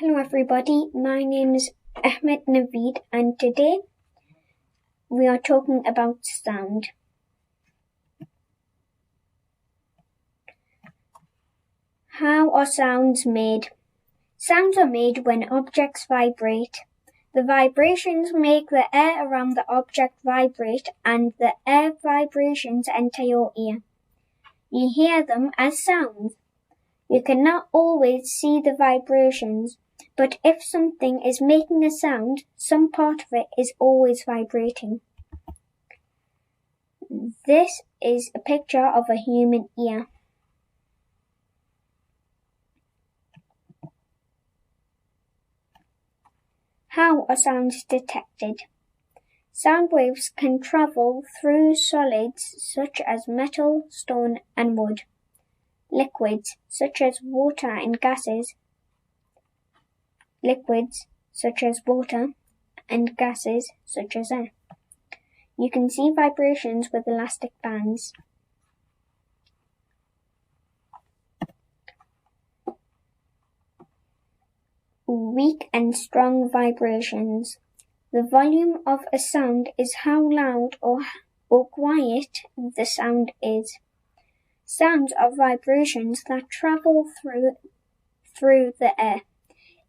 Hello everybody, my name is Ahmed Naveed and today we are talking about sound. How are sounds made? Sounds are made when objects vibrate. The vibrations make the air around the object vibrate and the air vibrations enter your ear. You hear them as sounds. You cannot always see the vibrations, but if something is making a sound, some part of it is always vibrating. This is a picture of a human ear. How are sounds detected? Sound waves can travel through solids such as metal, stone, and wood. Liquids such as water and gases. Liquids such as water and gases such as air. You can see vibrations with elastic bands. Weak and strong vibrations. The volume of a sound is how loud or quiet the sound is. Sounds are vibrations that travel through the air.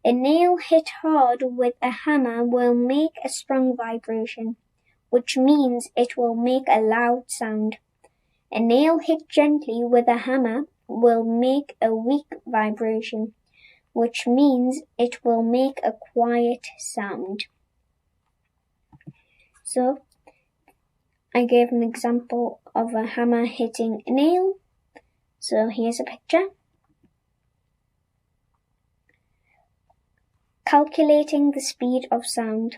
A nail hit hard with a hammer will make a strong vibration, which means it will make a loud sound. A nail hit gently with a hammer will make a weak vibration, which means it will make a quiet sound. So, I gave an example of a hammer hitting a nail. So here's a picture. Calculating the speed of sound.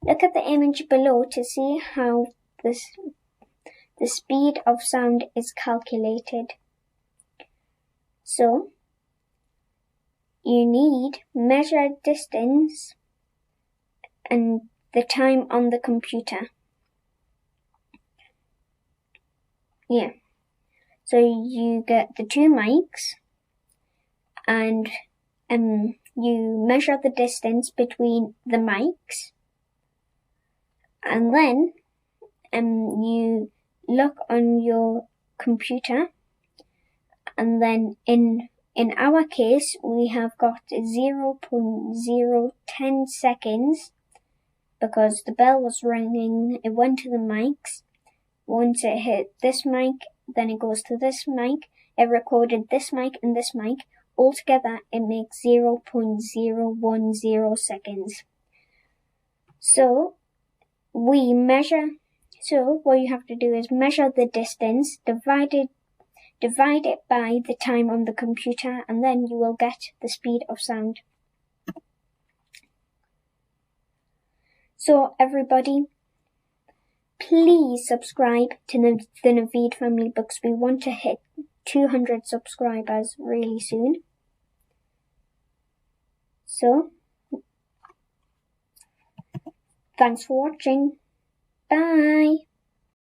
Look at the image below to see how the speed of sound is calculated. So, you need measure distance and the time on the computer. So you get the two mics and you measure the distance between the mics, and then you look on your computer, and then in our case we have got 0.010 seconds because the bell was ringing, it went to the mics. Once it hit this mic, then it goes to this mic, it recorded this mic and this mic. Altogether, it makes 0.010 seconds. So what you have to do is measure the distance, divide it by the time on the computer, and then you will get the speed of sound. So everybody, please subscribe to the Naveed Family Books. We want to hit 200 subscribers really soon. So, thanks for watching. Bye.